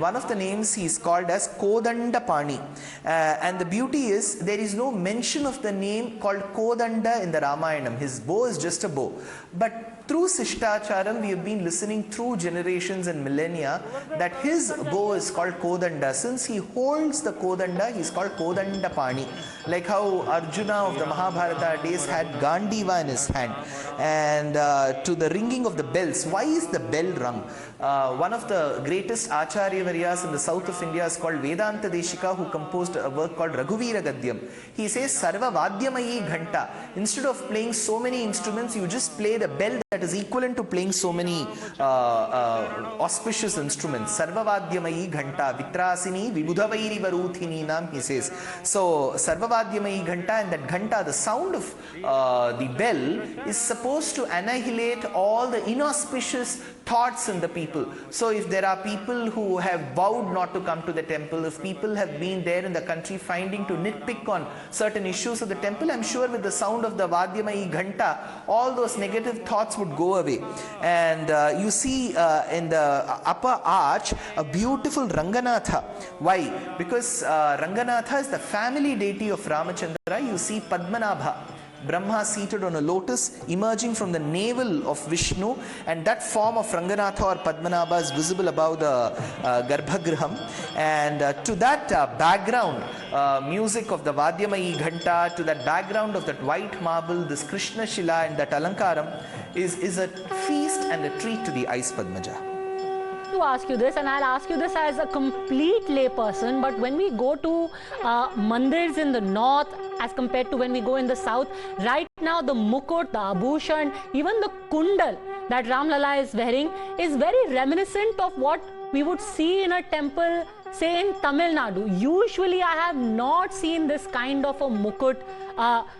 one of the names he is called as Kodanda Pani. And the beauty is, there is no mention of the name called Kodanda in the Ramayanam. His bow is just a bow. But through Sishtacharam, we have been listening through generations and millennia that his bow is called Kodanda. Since he holds the Kodanda, he is called Kodanda Pani. Like how Arjuna of the Mahabharata days had Gandiva in his hand. And to the ringing of the bells, why is the bell rung? One of the greatest Acharya Varyas in the south of India is called Vedanta Deshika, who composed a work called Raghuvira Gadyam. He says, Sarva Vadyamayi Ghanta. Instead of playing so many instruments, you just play the bell that is equivalent to playing so many auspicious instruments. Sarva Vadyamayi Ghanta, Vitrasini, Vibudhavairi Varuthini Nam, he says. So, Sarva Vadyamayi Ghanta, and that Ghanta, the sound of the bell, is supposed to annihilate all the inauspicious thoughts in the people. So if there are people who have vowed not to come to the temple, if people have been there in the country finding to nitpick on certain issues of the temple, I'm sure with the sound of the Vadyamayi Ghanta, all those negative thoughts would go away. And you see in the upper arch a beautiful Ranganatha. Why? Because Ranganatha is the family deity of Ramachandra. You see Padmanabha, Brahma seated on a lotus emerging from the navel of Vishnu, and that form of Ranganatha or Padmanabha is visible above the Garbhagraham. And to that background music of the Vadyamayi Ghanta, to that background of that white marble, this Krishna Shila and that Alankaram is a feast and a treat to the eyes, Padmaja. To ask you this, and I'll ask you this as a complete lay person, but when we go to mandirs in the north as compared to when we go in the south, right now the mukut, the abhushan, even the kundal that Ram Lalla is wearing is very reminiscent of what we would see in a temple, say in Tamil Nadu. Usually I have not seen this kind of a mukut.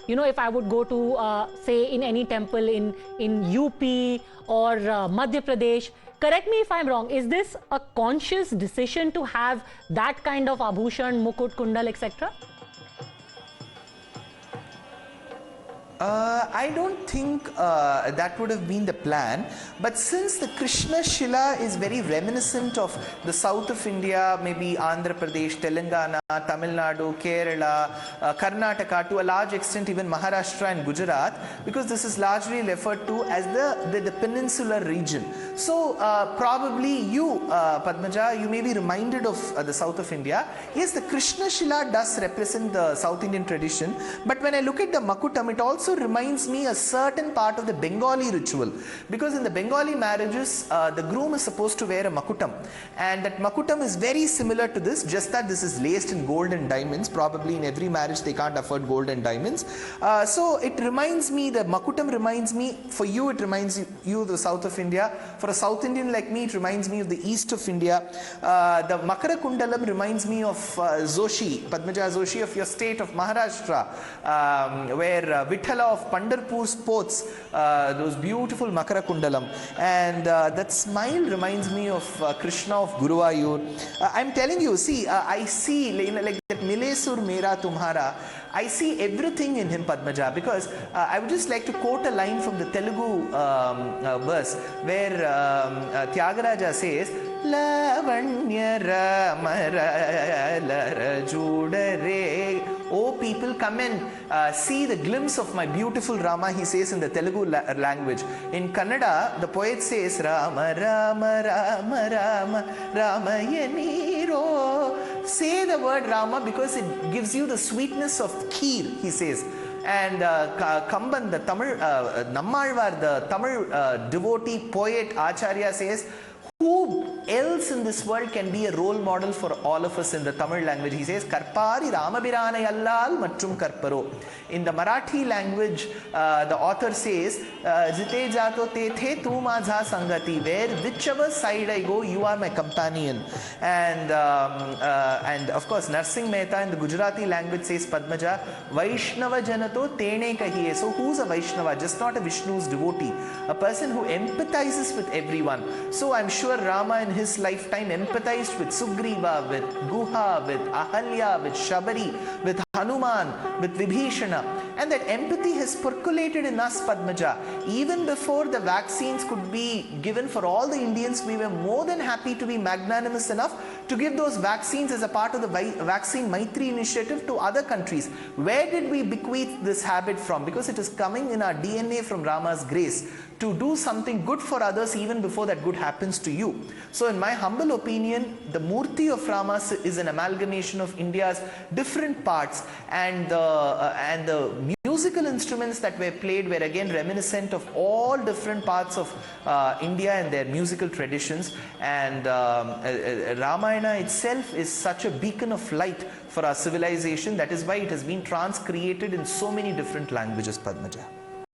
If I would go to say in any temple in UP or Madhya Pradesh. Correct me if I'm wrong. Is this a conscious decision to have that kind of abhushan, mukut, kundal, etc.? I don't think that would have been the plan, but since the Krishna Shila is very reminiscent of the south of India, maybe Andhra Pradesh, Telangana, Tamil Nadu, Kerala, Karnataka, to a large extent even Maharashtra and Gujarat, because this is largely referred to as the peninsular region. So probably you, Padmaja, you may be reminded of the south of India. Yes, the Krishna Shila does represent the South Indian tradition, but when I look at the Makutam, it also reminds me a certain part of the Bengali ritual, because in the Bengali marriages the groom is supposed to wear a makutam, and that makutam is very similar to this, just that this is laced in gold and diamonds. Probably in every marriage they can't afford gold and diamonds, so it reminds me, the makutam reminds me, for you it reminds you of the south of India, for a South Indian like me it reminds me of the east of India. The Makara Kundalam reminds me of Zoshi, Padmaja Zoshi of your state of Maharashtra, where Vithala of Pandharpur sports those beautiful Makara Kundalam, and that smile reminds me of Krishna of Guruvayur. I'm telling you, see, I see like that Milesur Mera Tumhara, I see everything in him, Padmaja, because I would just like to quote a line from the Telugu verse where Tyagaraja says, Lavanya Ramara Judare. Oh people, come and see the glimpse of my beautiful Rama, he says in the Telugu language. In Kannada, the poet says, Rama, Rama, Rama, Rama, Rama Yaniro. Say the word Rama because it gives you the sweetness of kheer, he says. And Kamban, the Tamil, Nammalvar, the Tamil devotee poet Acharya says, who else in this world can be a role model for all of us in the Tamil language? He says, Karpari Ramabirana Yallal Matrum Karparo. In the Marathi language, the author says, Jite Jato Te The Tu Majha Sangati, where whichever side I go, you are my companion. And of course, Narsingh Mehta in the Gujarati language says, Padmaja, Vaishnava Janato Tene Kahiye. So who's a Vaishnava? Just not a Vishnu's devotee. A person who empathizes with everyone. So I'm sure Rama in his lifetime empathized with Sugriva, with Guha, with Ahalya, with Shabari, with Hanuman, with Vibhishana. And that empathy has percolated in us, Padmaja. Even before the vaccines could be given for all the Indians, we were more than happy to be magnanimous enough to give those vaccines as a part of the Vaccine Maitri initiative to other countries. Where did we bequeath this habit from? Because it is coming in our DNA from Rama's grace to do something good for others even before that good happens to you. So in my humble opinion, the Murti of Rama is an amalgamation of India's different parts, and the musical instruments that were played were again reminiscent of all different parts of India and their musical traditions. And Ramayana itself is such a beacon of light for our civilization. That is why it has been transcreated in so many different languages, Padmaja.